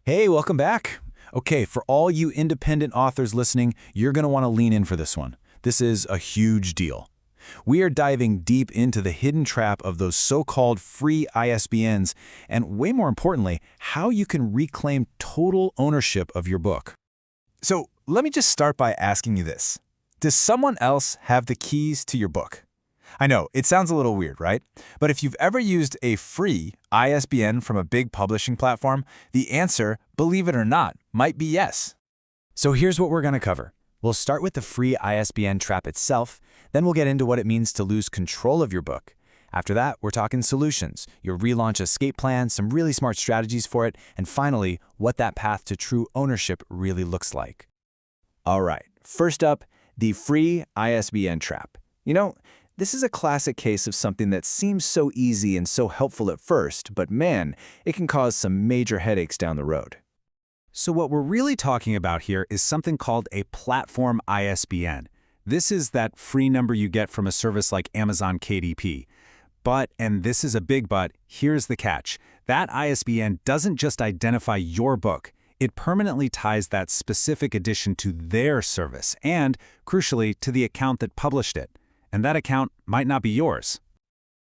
Hey, welcome back. Okay, for all you independent authors listening, you're going to want to lean in for this one. This is a huge deal. We are diving deep into the hidden trap of those so-called free ISBNs, and way more importantly, how you can reclaim total ownership of your book. So let me just start by asking you this. Does someone else have the keys to your book? I know, it sounds a little weird, right? But if you've ever used a free ISBN from a big publishing platform, the answer, believe it or not, might be yes. So here's what we're going to cover. We'll start with the free ISBN trap itself, then we'll get into what it means to lose control of your book. After that, we're talking solutions, your relaunch escape plan, some really smart strategies for it, and finally, what that path to true ownership really looks like. All right, first up, the free ISBN trap. This is a classic case of something that seems so easy and so helpful at first, but man, it can cause some major headaches down the road. So what we're really talking about here is something called a platform ISBN. This is that free number you get from a service like Amazon KDP. But, and this is a big but, here's the catch. That ISBN doesn't just identify your book. It permanently ties that specific edition to their service and, crucially, to the account that published it. And that account might not be yours.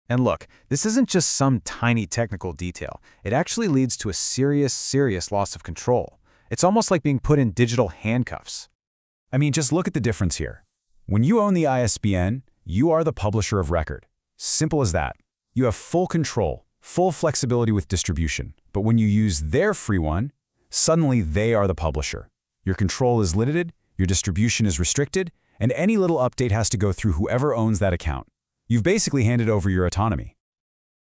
And look, this isn't just some tiny technical detail. It actually leads to a serious loss of control. It's almost like being put in digital handcuffs. I mean, just look at the difference here. When you own the ISBN, you are the publisher of record. Simple as that. You have full control, full flexibility with distribution. But when you use their free one, suddenly they are the publisher. Your control is limited, your distribution is restricted, and any little update has to go through whoever owns that account. You've basically handed over your autonomy.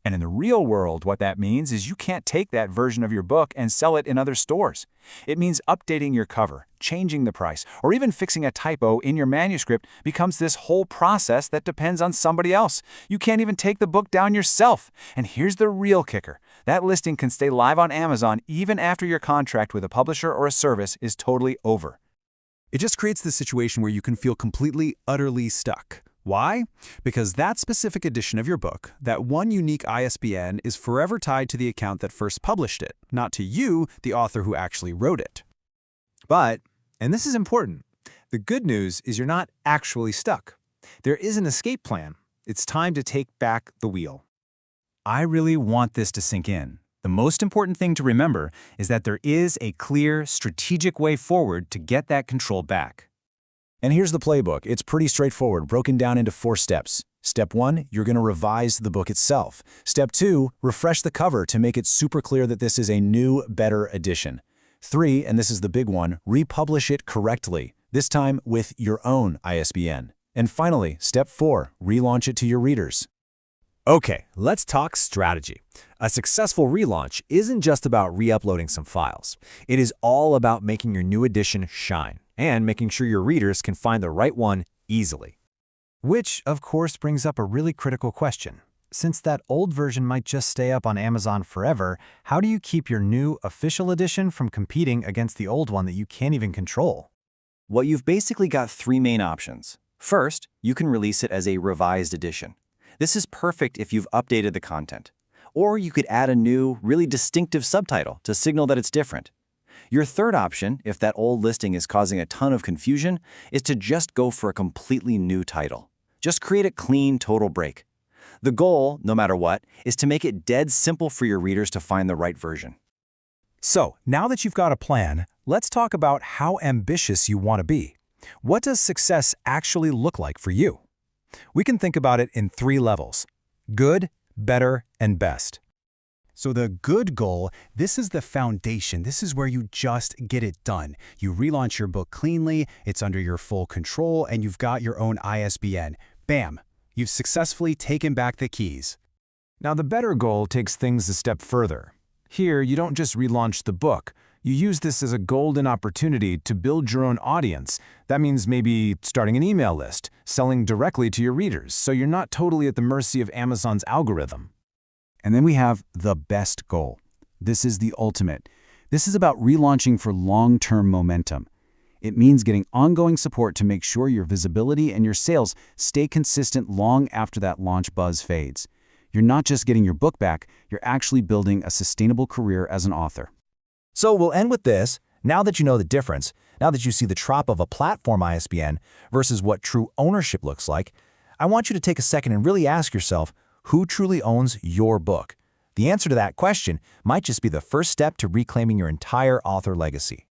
And in the real world, what that means is you can't take that version of your book and sell it in other stores. It means updating your cover, changing the price, or even fixing a typo in your manuscript becomes this whole process that depends on somebody else. You can't even take the book down yourself. And here's the real kicker. That listing can stay live on Amazon even after your contract with a publisher or a service is totally over. It just creates this situation where you can feel completely, utterly stuck. Why? Because that specific edition of your book, that one unique ISBN, is forever tied to the account that first published it, not to you, the author who actually wrote it. But, and this is important, the good news is you're not actually stuck. There is an escape plan. It's time to take back the wheel. I really want this to sink in. The most important thing to remember is that there is a clear, strategic way forward to get that control back. And here's the playbook. It's pretty straightforward, broken down into 4 steps. Step 1, you're going to revise the book itself. Step 2, refresh the cover to make it super clear that this is a new, better edition. 3, and this is the big one, republish it correctly, this time with your own ISBN. And finally, step 4, relaunch it to your readers. Okay, let's talk strategy. A successful relaunch isn't just about re-uploading some files. It is all about making your new edition shine and making sure your readers can find the right one easily. Which, of course, brings up a really critical question. Since that old version might just stay up on Amazon forever, how do you keep your new official edition from competing against the old one that you can't even control? Well, you've basically got 3 main options. First, you can release it as a revised edition. This is perfect if you've updated the content. Or you could add a new, really distinctive subtitle to signal that it's different. Your third option, if that old listing is causing a ton of confusion, is to just go for a completely new title. Just create a clean, total break. The goal, no matter what, is to make it dead simple for your readers to find the right version. So, now that you've got a plan, let's talk about how ambitious you want to be. What does success actually look like for you? We can think about it in 3 levels: good, better, and best. So the good goal, this is the foundation. This is where you just get it done. You relaunch your book cleanly, it's under your full control, and you've got your own ISBN. Bam! You've successfully taken back the keys. Now the better goal takes things a step further. Here, you don't just relaunch the book. You use this as a golden opportunity to build your own audience. That means maybe starting an email list, selling directly to your readers, so you're not totally at the mercy of Amazon's algorithm. And then we have the best goal. This is the ultimate. This is about relaunching for long-term momentum. It means getting ongoing support to make sure your visibility and your sales stay consistent long after that launch buzz fades. You're not just getting your book back, you're actually building a sustainable career as an author. So we'll end with this. Now that you know the difference, now that you see the trop of a platform ISBN versus what true ownership looks like, I want you to take a second and really ask yourself, who truly owns your book? The answer to that question might just be the first step to reclaiming your entire author legacy.